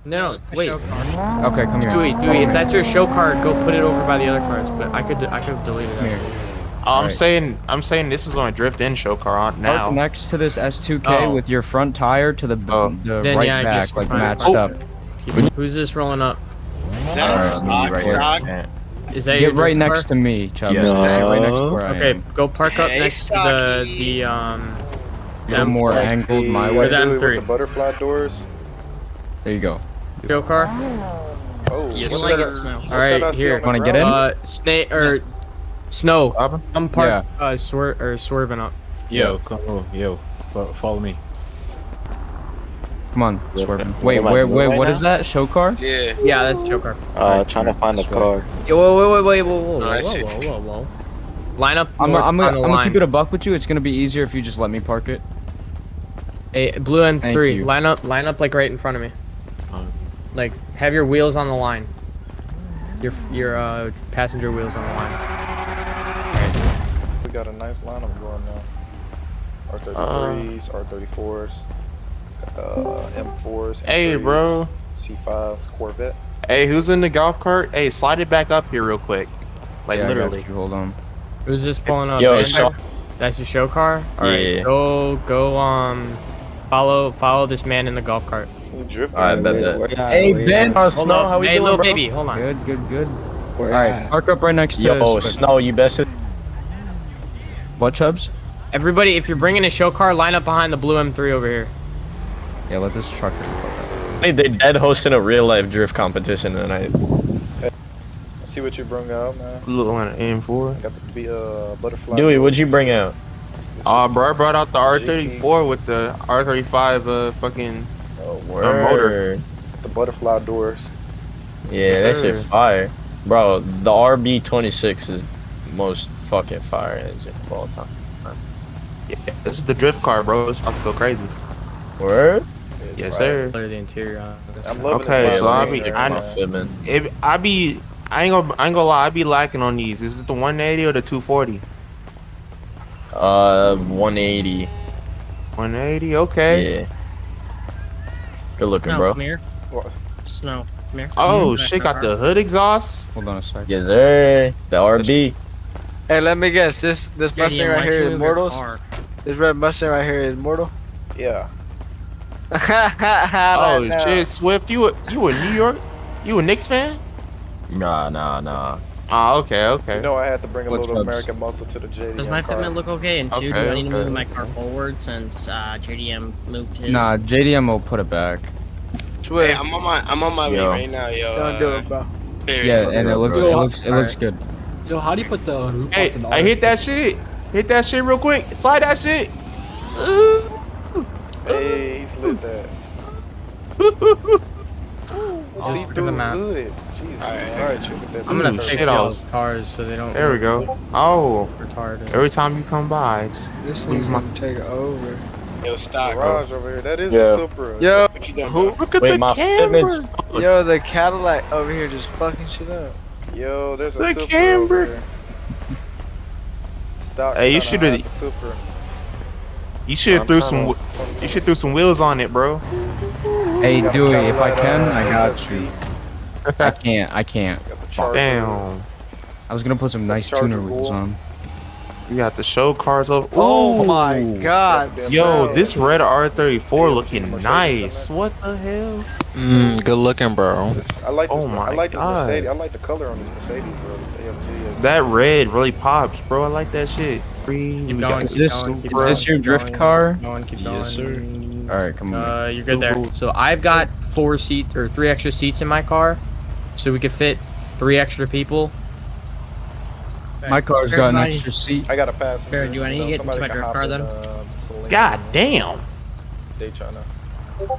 No, wait. Okay, come here. Dewey, if that's your show card, go put it over by the other cards. But I could delete it. Here. I'm saying this is on a drift in show car on now. Park next to this S2K with your front tire to the right yeah, back, like matched up. Who's this rolling up? Is that stock? Is that Get your right drift next car? to me, Chubb. Yes. Right next to where I Okay, am. go park up Hey, next to the A little more angled my Or way. the M3. With the butterfly doors. There you go. show car. Oh, Yes, what's sir. that? All right, here. Wanna get in? Snake or Snow. I'm Yeah. swerving up. Yo, come on, yo, follow me. Come on, swerving. Wait, what is that? Show car? Yeah. Yeah, that's show car. Trying to find a car. Yo, whoa. Line up. I'm on the gonna line. keep it a buck with you. It's gonna be easier if you just let me park it. Hey, blue Thank M3. you. Line up like right in front of me. Like have your wheels on the line. Your passenger wheels on the line. We got a nice lineup going now. R33s, R34s, M4s. Hey, M3s, bro. C5s, Corvette. Hey, who's in the golf cart? Hey, slide it back up here real quick. Like Yeah, I got literally. you. Hold on. Who's this pulling up? Yo, man? so- That's your show car. All right, Yeah. go. Follow this man in the golf cart. We drifting. Alright, bet that. Hey, Ben, Hold Snow, on. how we Hey, doing, little bro? baby, hold on. Good. Alright, park up right next to Yo, us. Snow, you best. What, Chubbs? Everybody, if you're bringing a show car, line up behind the blue M3 over here. Yeah, let this trucker. Hey, they dead hosting a real life drift competition tonight. See what you bring out, man. Little on an M4. Got the butterfly. Dewey, what'd you bring out? Bro, I brought out the R34 with the R35 fucking Oh, motor. The butterfly doors. Yeah, Yes, that shit sir. fire. Bro, the RB26 is the most fucking fire engine of all time. Yeah, this is the drift car, bro. It's about to go crazy. Word? It's Yes, right. sir. Clear the interior. I'm loving Okay, this so vibe. I ain't gonna lie, I be lacking on these. Is it the 180 or the 240? 180. 180, okay. Yeah. Good looking, No, bro. come here. What? Snow, come here. Oh, shit, got the hood exhaust? Hold on a sec. Yes, sir. The RB. Hey, let me guess. This Mustang right here is Mortals. Car. This red Mustang right here is Mortal. Yeah. Oh shit, Swift, you a New York? You a Knicks fan? Nah. Ah, okay. You know I had to bring a What's little up? American muscle to the JDM Does my car. fitment look okay? And two, do Okay, I need to okay. move my car forward since JDM moved his? Nah, JDM will put it back. Hey, Swear. I'm on my way Yo. right now, yo. Don't do it, bro. Yeah, and it looks good. Yo, how do you put the roof Hey, on the I hit that shit. Hit that shit real quick. Slide that shit. Ooh. Hey, he slid that. See look at through the the map. hood. Jesus. Alright, you get that. I'm gonna Ooh, fix shit, y'all's cars so they don't. There we go. Oh, Retarded. every time you come by, just This lose thing's my. gonna take over. Yo, stop, bro. Garage over here. That is Yeah. a Supra. Yo, What you doing, who? bro? Look at Wait, the my camber. fitment's. Yo, the Cadillac over here just fucking shit up. Yo, there's a The Supra camber. over here. Stop. Hey, you tryna shoulda- hide the Supra. You should threw some. You should threw some wheels on it, bro. Hey, Got the Dewey, if I Cadillac, can, I got SSV. you. I can't. Got the Charger. Damn. I was gonna put some nice Charger tuner wheels bull. on. We got the show cars over. Oh Ooh. my god. Yo, this red R34 looking nice. What the hell? Good looking, bro. I like this. Oh my I like this God. Mercedes. I like the color on this Mercedes, bro. This AMG. That red really pops, bro. I like that shit. Keep going. Is this your drift car? Keep going. Yes, sir. All right, come on. You're good there. So I've got 3 extra seats in my car, so we could fit 3 extra people. My car's got an Everybody- extra seat. I got a passenger. Barry, do I need to get into somebody my can drift hop car in, then? Celine. God damn. Daytona.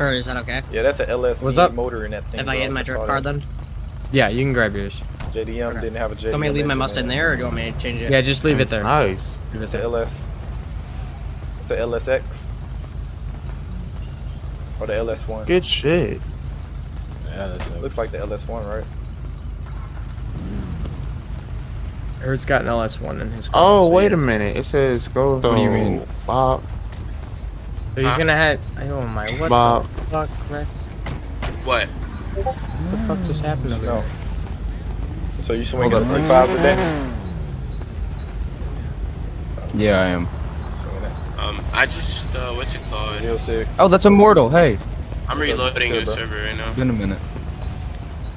Or is that okay? Yeah, that's an LS What's up? motor in that thing. If I bro. get in my just drift saw car that. then? Yeah, you can grab yours. JDM didn't have a JDM. Do you want me to leave my engine Mustang in it. there, or do you want me to change it? Yeah, just leave it there. Nice. Leave it It's a there. LS. It's a LSX. Or the LS1. Good shit. Yeah, that's Looks like the LS1, right? Eric's got an LS1 in his car. Oh, so wait yeah. a minute. It says go. What do you mean? Bob. So he's gonna have. Oh my. What Bob. the fuck, Rex? What? What the fuck just happened over No. there? So you swinging a Hold up. C5 today? Yeah, I am. Swinging it. I just what's it called? 06. Oh, that's Immortal. Hey, I'm What's up? reloading What's your good, bro? server right now. been a minute.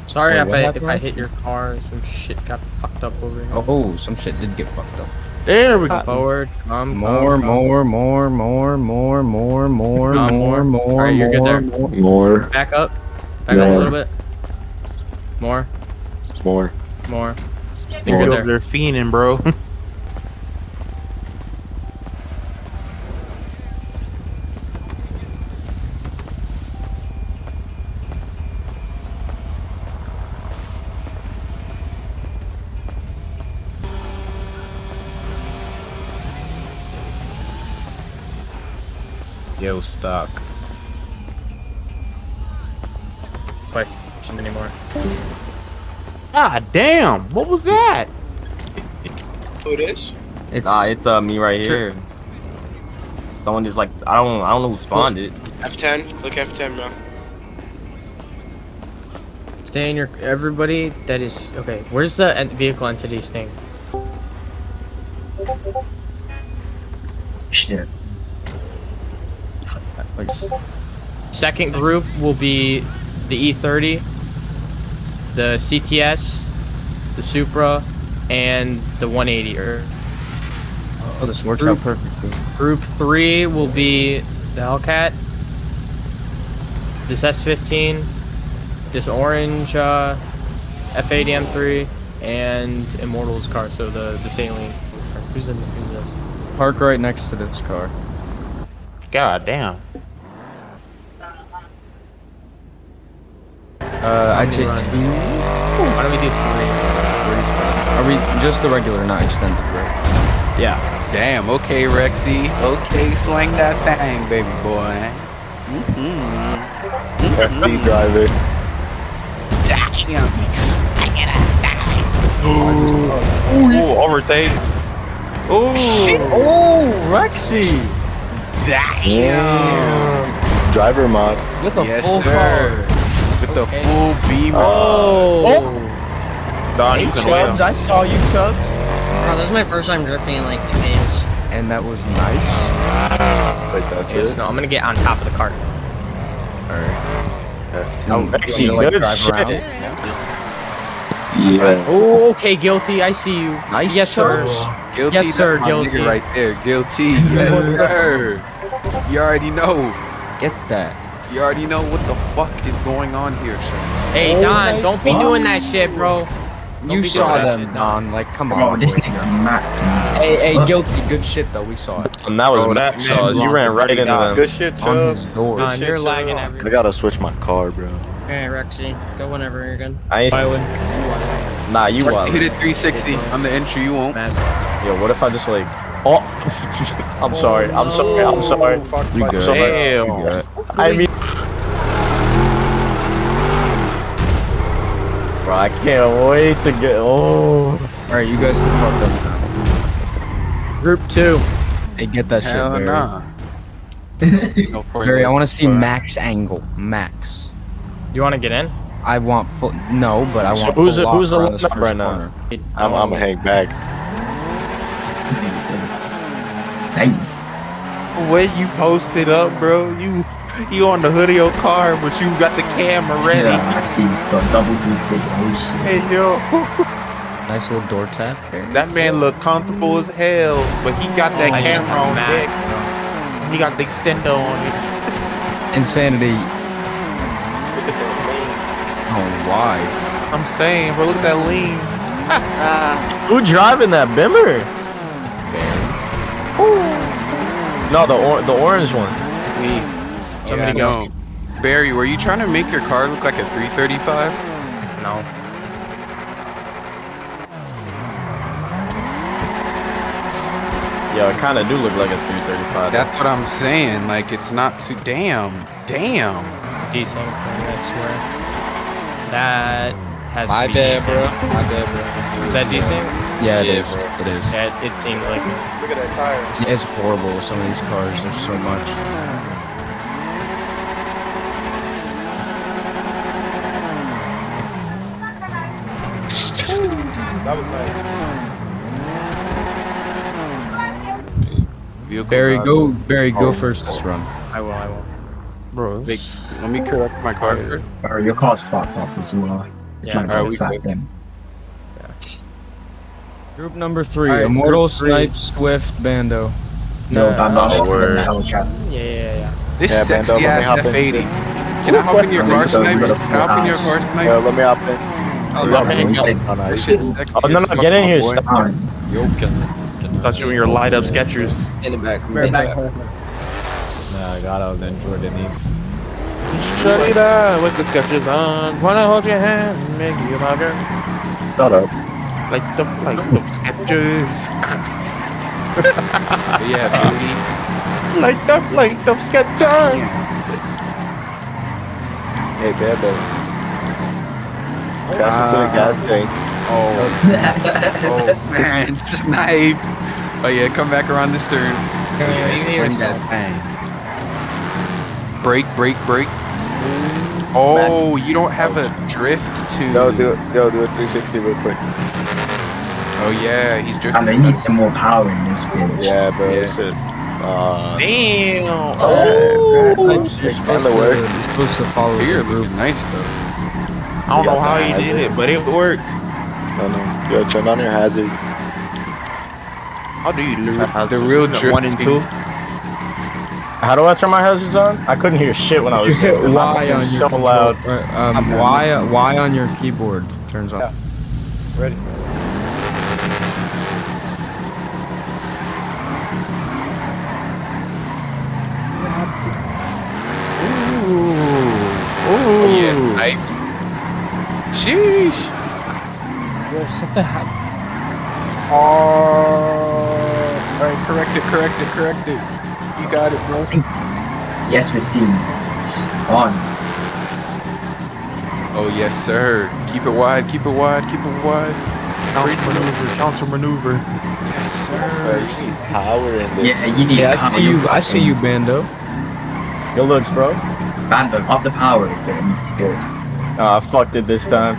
Sorry Wait, if what happened, if I Rex? hit your car. Some shit got fucked up over here. Oh, some shit did get fucked up. There we go. Forward. Come. More. Come. Alright, you're good there. More. Back up. Back up a little bit. More. More. More. They You're good over there. there fiending, bro. Yo, stock. Question anymore. God damn, what was that? Who it is? It's It's me right Sure. here. Someone just like I don't know who spawned it. F10. Click F10, bro. stay in your. Everybody that is okay. Where's the vehicle entities thing? Shit. Second group will be the E30, the CTS, the Supra, and the 180. Oh, this works out perfectly. Group 3 will be the Hellcat, this S15, this orange F80 M3, and Immortal's car. So the Saline. Who's this? Park right next to this car. God damn. I'd say run? 2. Why don't we do 3? Are we just the regular, not extended, right? Yeah. Damn, okay, Rexy. Okay, slang that thing, baby boy. FD driver. Damn, Ooh, overtake. oh, shit. Oh, Rexy. Damn. Driver mod. With a Yes, full sir. car. With the Okay. full beamer. Oh! Don, Hey you can win. Chubbs, I saw you, Chubbs. Bro, this is my first time drifting in like 2 days. And that was nice. Wait, that's Yes, it? no, I'm gonna get on top of the cart. FD. Rexy, You wanna, like, good drive shit. around? Yeah. Oh, okay, guilty. I see you. Nice, Yes, sir. Chubbs. Guilty, Yes, sir, that's my guilty. nigga right there. Guilty. Yes, sir. You already know. Get that. You already know what the fuck is going on here, sir. Hey, Oh, Don, my don't be God. doing that shit, bro. Don't You be saw doing that them, shit, Don. Like, come Bro, on. this boy. nigga Matt. Hey, guilty. Good shit, though. We saw it. And that was Bro, Max. that So man's you wrong. ran right into them. Good shit, On Chubbs. his door. Don, shit, you're Chubbs. lagging I everything. gotta switch my car, bro. Okay, Rexy, go whenever you're good. I ain't. Nah, you Hit wild. it 360 on the entry, you won't. Yo, what if I just like? Oh, I'm sorry. I'm sorry. I'm sorry. Oh, Fox We Fight. good. Damn. We good. I mean, bro, I can't wait to get. Oh, Alright, you guys can park up now. Group 2. Hey, get that shit, Hell Barry. nah. No, for Barry, you. I want to see max angle. Max. You want to get in? I want full. No, but I want who's full a- who's lock a around this lineup first right now? corner. I'm gonna hang back. Damn. Way you posted up, bro. You on the hood of your car, but you got the camera ready. Yeah, I see stuff. Double 360. Oh shit. Hey yo, Nice little door tap, Barry. that man look comfortable as hell, but he got that I just camera on got deck. mad. He got the extendo on it. Insanity. Oh, why? I'm saying, bro, look at that lean. who driving that Bimmer? No, the orange one. Me. Somebody Yeah, go. no. Barry, were you trying to make your car look like a 335? No. Yo, it kind of do look like a 335. That's what I'm saying. Like, it's not too. Damn. Decent, I swear. That has My to be bad, decent. bro. My bad, bro. Is that decent? Yeah, it Yeah, is. bro. It is. Yeah, it seems like it. Look at that tire. It's horrible. Some of these cars. There's so much. That was nice. Barry, go first this run. I will. Bro. Wait, let me correct my car first. Bro, your car's fucked up as well. It's Yeah, like alright, a we fat good. thing. Group number 3, Alright, Immortal, group 3. Snipe, Swift, Bando. Yo, No, Bando, word. the hell trap. Yeah. This Yeah, Bando, sexy let me ass hop in. F80. Can I hop in your car, Snipe? Can I hop in your car, Yo, Snipe? let me hop in. Oh, Let no, me no, hop in. Oh, no, that you shit's good. sexy Oh no, as no, fuck, get in my here, boy. stop. Thought you were your light up Skechers. In the back. Nah, I got out then Jordan needs. Shut it up with the Skechers on. Wanna hold your hand, make you my girl. Shut up. Like the Skechers. Yeah, baby. Like the Skechers. Hey, Bando. Crash into the gas tank. Oh man, Snipes. Oh yeah, come back around this turn. Swing that thing. Break. Oh, you don't have a drift to. Yo, do a 360 real quick. Oh yeah, he's And drifting. they need some more power in this bitch. Yeah, bro, Yeah. shit. Damn. Snipes, It's kinda work. you're supposed to follow So you're the group. looking nice though. I don't You know got how the he did hazard. it, but it worked. I know. Yo, turn on your hazards. How do you do The real drift 1 and 2? How do I turn my hazards on? I couldn't hear shit when I was You hit drifting. My Y phone on was your so loud. Y on your keyboard turns on. Ready? Oh yeah, Snipe. Sheesh. Alright, correct it. You got it, bro. Yes, 15. It's on. Oh yes, sir. Keep it wide. Counter maneuver. Yes, Bro, sir. you need power in this. Yeah, you need Yeah, power. I see you, Bando. Good looks, bro. Bando, up the power again. Good. I fucked it this time.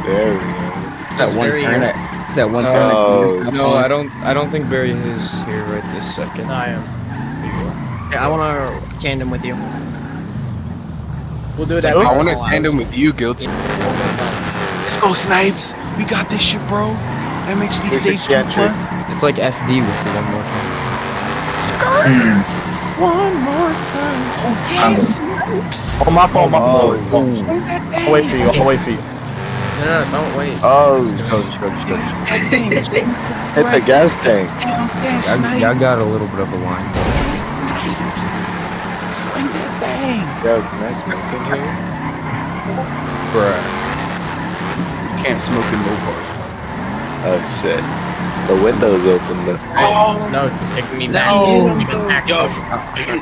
There we go. It's that one turn. It's that one turn. Oh, No, I don't think Barry is here right this second. I am. Yeah, I wanna tandem with you. We'll do it I after. want to tandem with you, Guilty. Let's go, Snipes. We got this shit, bro. MHD stage 2 entry. It's like FD with the one more time. One more time. Oh, my phone. I'll wait for you. No, don't wait. Oh, Just go. hit the gas tank. Y'all got a little bit of a line. Swing that thing. Yo, can I smoke in here? Bruh. You can't smoke in no part. Oh shit. The window's open though. No, taking me back. Yo,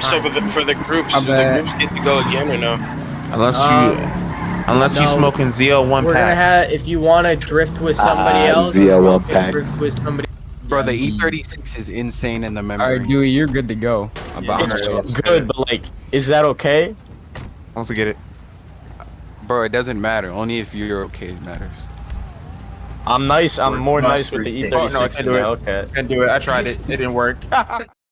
so for the groups, do the groups get to go again or no? Unless you no. smoking ZL1 We're gonna packs. have, if you want to drift with somebody else, ZL1 you can packs. drift with somebody. Bro, the E36 is insane in the memory. Alright, Dewey, you're good to go. It's good, but like, is that okay? Once I get it. Bro, it doesn't matter. Only if you're okay it matters. I'm nice. I'm more nice with the Must E36. Oh, no, I can't do it. Okay. Can't do it. I tried it. It didn't work.